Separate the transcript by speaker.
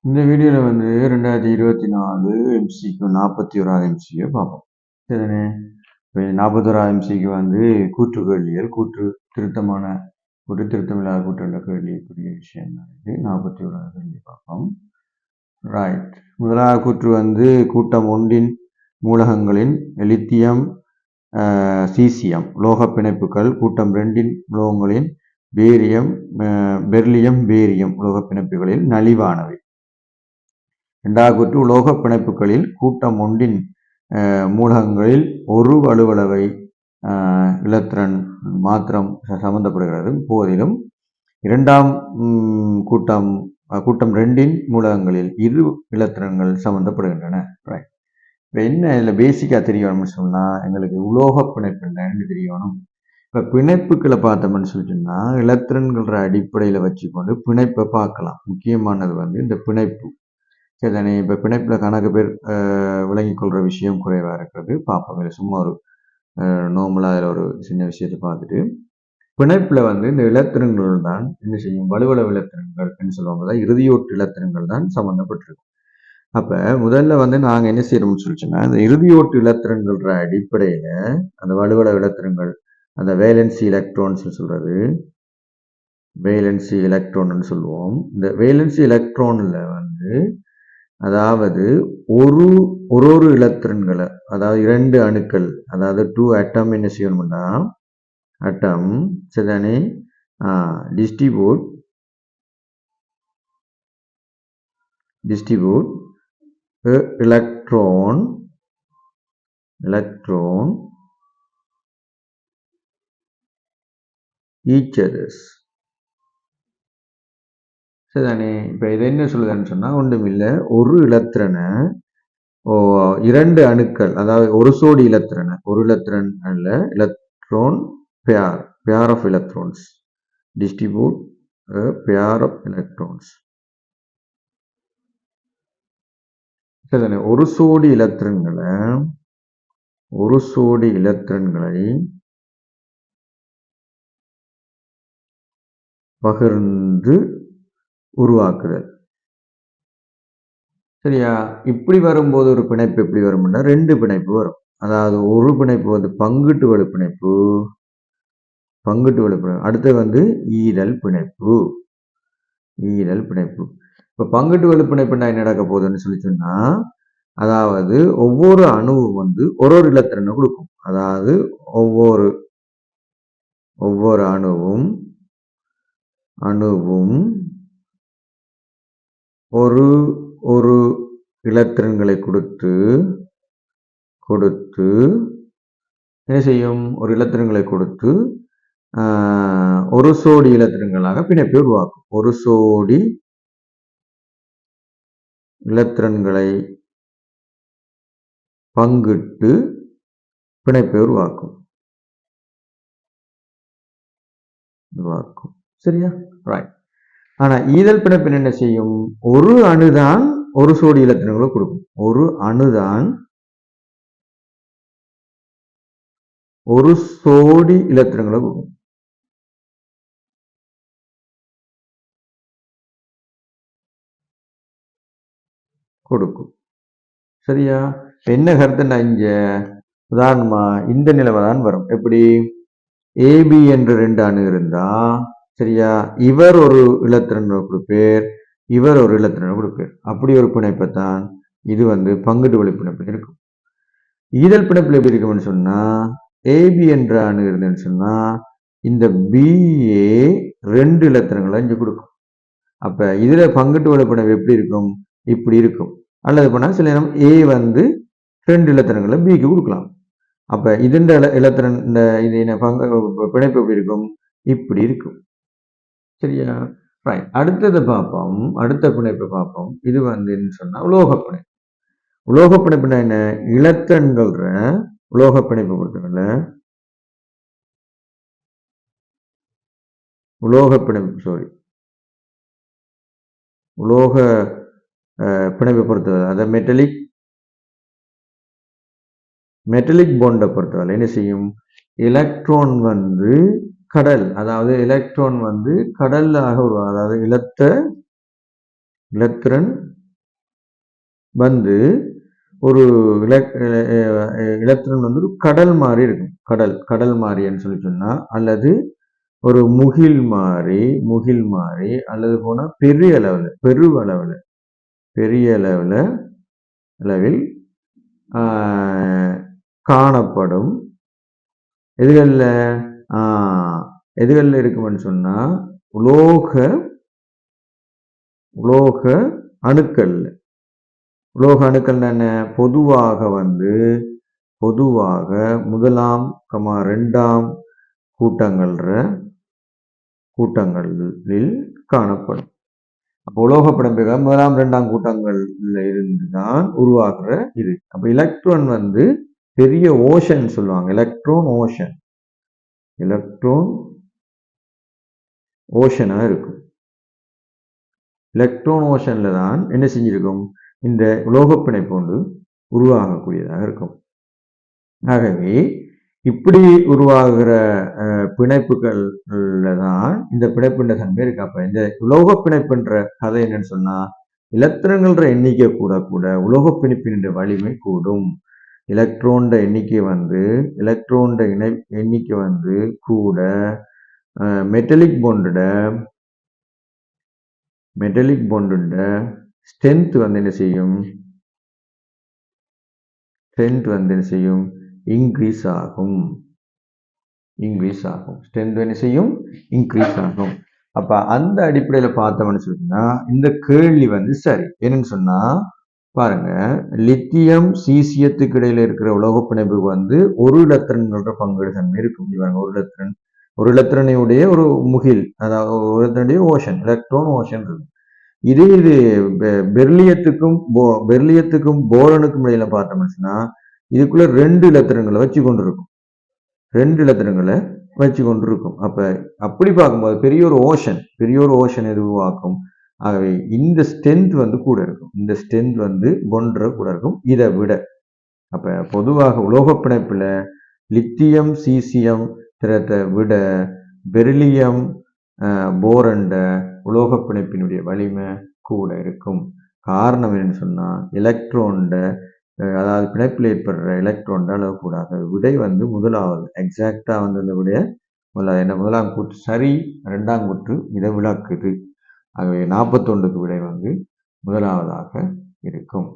Speaker 1: இந்த வீடியோவில் வந்து 2024 எம்சிக்கு 41வது எம்சியை பார்ப்போம். சரிதானே? இப்போ 41வது எம்சிக்கு வந்து கூற்று கேள்வியல், கூற்று திருத்தமில்லாத கூற்றுள்ள கேள்விக்குரிய விஷயம் தான் இது. 41வது கேள்வி பார்ப்போம். ரைட். முதலாவது கூற்று வந்து கூட்டம் ஒன்றின் மூலகங்களின் லித்தியம் சீசியம் உலோக பிணைப்புகள் கூட்டம் 2இன் உலோகங்களின் பெர்லியம் பேரியம் உலோக பிணைப்புகளில் நலிவானவை. இரண்டாவது கூற்று உலோக பிணைப்புகளில் கூட்டம் ஒன்றின் மூலகங்களில் ஒரு வலுவளவை இலத்திரன் மாத்திரம் சம்பந்தப்படுகிறது. போதிலும் இரண்டாம் கூட்டம் 2இன் மூலகங்களில் இரு இலத்திரன்கள் சம்பந்தப்படுகின்றன. இப்போ என்ன இதில் பேசிக்காக தெரியணும்னு சொன்னால் எங்களுக்கு உலோக பிணைப்பு என்னன்னு தெரியணும். இப்போ பிணைப்புக்களை பார்த்தோம்னு சொல்லிட்டோம்னா இலத்திரன்கிற அடிப்படையில் வச்சுக்கொண்டு பிணைப்பை பார்க்கலாம். முக்கியமானது வந்து இந்த பிணைப்பு. சரிதானே? இப்போ பிணைப்பில் கணக்கு பேர் விளங்கி கொள்கிற விஷயம் குறைவாக இருக்கிறது. பார்ப்போம். இல்லை சும்மா ஒரு நார்மலாக அதில் ஒரு சின்ன விஷயத்தை பார்த்துட்டு பிணைப்பில் வந்து இந்த இலத்திரன்கள் தான் என்ன செய்யும்? வலுவளவு இலத்திரன்கள் என்று சொல்லுவாங்க. இறுதியோட்டு இலத்திரன்கள் தான் சம்மந்தப்பட்டிருக்கும். அப்போ முதல்ல வந்து நாங்கள் என்ன செய்யறோம்னு சொல்லிச்சோன்னா இந்த இறுதியோட்டு இலத்திரன்கள்ன்ற அடிப்படையில் அந்த வலுவளவு இலத்திரன்கள் அந்த வேலன்சி எலக்ட்ரான்ஸ் சொல்றது வேலன்சி எலக்ட்ரான் சொல்லுவோம். இந்த வேலன்சி எலக்ட்ரான்ல வந்து அதாவது ஒரு இலத்திரன்களை அதாவது 2 அணுக்கள் அதாவது 2 அட்டம் என்ன செய்யணும்னா அட்டம் சரிதானே டிஸ்ட்ரிபியூட் electron each others. சரிதானே? இப்போ இது என்ன சொல்லுதுன்னு சொன்னால் ஒன்றுமில்லை, ஒரு இலத்திரனை 2 அணுக்கள் அதாவது ஒரு சோடி இலத்திரனை ஒரு இலத்திரன் அல்ல electron pair of electrons distribute pair of electrons. சரிதானே? ஒரு சோடி இலத்திரன்களை பகிர்ந்து உருவாக்குதல். சரியா? இப்படி வரும்போது ஒரு பிணைப்பு எப்படி வரும்னா 2 பிணைப்பு வரும். அதாவது ஒரு பிணைப்பு வந்து பங்குட்டு வலு பிணைப்பு, அடுத்து வந்து ஈரல் பிணைப்பு. இப்போ பங்குட்டு வலு பிணைப்புனா என்ன நடக்க போகுதுன்னு சொல்லி சொன்னா அதாவது ஒவ்வொரு அணுவும் வந்து ஒரு இலத்திரனை கொடுக்கும். அதாவது ஒவ்வொரு அணுவும் ஒரு இலத்திரன்களை கொடுத்து என்ன செய்யும்? ஒரு இலத்திரன்களை கொடுத்து ஒரு சோடி இலத்திரன்களாக பிணைப்பை உருவாக்கும். ஒரு சோடி இலத்திரன்களை பங்கிட்டு பிணைப்பை உருவாக்கும். சரியா? ரைட். ஆனா ஈதல் பிணைப்பு என்ன செய்யும்? ஒரு அணுதான் ஒரு சோடி இலத்திரன்களை கொடுக்கும். ஒரு அணுதான் ஒரு சோடி இலத்திரன்களை கொடுக்கும். சரியா? என்ன கருத்துன்னா இங்க உதாரணமா இந்த நிலைமை தான் வரும். எப்படி? ஏபி என்று 2 அணு இருந்தா சரியா, இவர் ஒரு இலத்திரன் கொடுப்பேர், இவர் ஒரு இலத்திரன் கொடுப்பேர். அப்படி ஒரு பிணைப்பைத்தான் இது வந்து பங்குட்டு வலு பிணைப்பு இருக்கும். ஈதல் பிணைப்பில் எப்படி இருக்கும்னு சொன்னா ஏபி என்ற அணு இருந்துன்னு சொன்னா இந்த பிஏ 2 இலத்திரங்களை இங்க கொடுக்கும். அப்ப இதுல பங்குட்டு வலு பிணைப்பு எப்படி இருக்கும்? இப்படி இருக்கும். அல்லது போனா சில நேரம் ஏ வந்து 2 இலத்திரங்களை பிக்கு கொடுக்கலாம். அப்ப இதுண்ட இலத்திரன் இது பிணைப்பு எப்படி இருக்கும்? இப்படி இருக்கும். சரியா? ரைட். அடுத்தது பார்ப்போம். அடுத்த பிணைப்பை பார்ப்போம். இது வந்து சொன்னா உலோக பிணைப்பு. உலோக பிணைப்புனா என்ன? இலத்திரன்கள் உலோக பிணைப்பு பொறுத்தவரை உலோக பிணைப்பை பொறுத்தவரை அதை மெட்டலிக் பாண்டை பொறுத்தவரை என்ன செய்யும்? எலக்ட்ரான் வந்து கடல், அதாவது எலக்ட்ரான் வந்து கடலாக உருவாகும். அதாவது இலத்திரன் வந்து ஒரு இலத்திரன் வந்து ஒரு கடல் மாதிரி இருக்கும். கடல் மாதிரின்னு சொல்லி சொன்னா, அல்லது ஒரு முகில் மாதிரி அல்லது போனா பெரிய அளவில் காணப்படும். எதுகள்ல இருக்கும்னு சொன்னா உலோக அணுக்கள் என்ன, பொதுவாக முதலாம், இரண்டாம் கூட்டங்களில் காணப்படும். அப்போ உலோக பிணைப்புகள் முதலாம் இரண்டாம் கூட்டங்கள்ல இருந்துதான் உருவாக்குற இது. அப்ப எலக்ட்ரான் வந்து பெரிய ஓஷன் சொல்லுவாங்க. எலக்ட்ரான் ஓஷனா இருக்கும். எலக்ட்ரான் ஓஷன்ல தான் என்ன செஞ்சிருக்கும், இந்த உலோக பிணைப்பு ஒன்று உருவாகக்கூடியதாக இருக்கும். ஆகவே இப்படி உருவாகிற பிணைப்புகள்ல தான் இந்த பிணைப்புன்ற தன்மை இருக்கு. அப்ப இந்த உலோக பிணைப்புன்ற கதை என்னன்னு சொன்னா, இலத்திரங்கள எண்ணிக்கை கூட உலோக பிணைப்பின் வலிமை கூடும். எலக்ட்ரோன் எண்ணிக்கை வந்து கூட மெட்டலிக் பாண்டுட ஸ்ட்ரென்த் வந்து என்ன செய்யும், இன்க்ரீஸ் ஆகும். அப்ப அந்த அடிப்படையில பார்த்தோம்னு சொன்னா இந்த கேள்வி வந்து சரி. என்னன்னு சொன்னா பாருங்க, லித்தியம் சீசியத்துக்கு இடையில இருக்கிற உலோக பிணைப்புக்கு வந்து ஒரு இலத்திரன்களோட பங்கீடு தன்மை இருக்கும். ஒரு இலத்திரனுடைய ஒரு முகில், அதாவது ஒரு இலத்திரனுடைய ஓஷன், எலக்ட்ரான் ஓஷன் இருக்கும். இது பெர்லியத்துக்கும் போரனுக்கும் இடையில பார்த்தோம்னு சொன்னா இதுக்குள்ள ரெண்டு இலத்திரங்களை வச்சு கொண்டிருக்கும். அப்ப அப்படி பார்க்கும்போது பெரிய ஒரு ஓஷன் உருவாக்கும். ஆகவே இந்த ஸ்ட்ரென்த் வந்து கூட இருக்கும். இந்த ஸ்ட்ரென்த் வந்து கொன்ற கூட இருக்கும் இதை விட. அப்ப பொதுவாக உலோக பிணைப்புல லித்தியம் சீசியம் திறத்தை விட பெரிலியம் போரண்ட உலோக பிணைப்பினுடைய வலிமை கூட இருக்கும். காரணம் என்னன்னு சொன்னா எலக்ட்ரான்ட, அதாவது பிணைப்பில் ஏற்படுற எலக்ட்ரான் அளவு கூடாது. விடை வந்து முதலாவது எக்ஸாக்டா வந்து இந்த விடைய முதலாம் கூற்று சரி, இரண்டாம் கூற்று இதை விளக்குது. ஆகவே 41க்கு விடை வந்து முதலாவதாக இருக்கும்.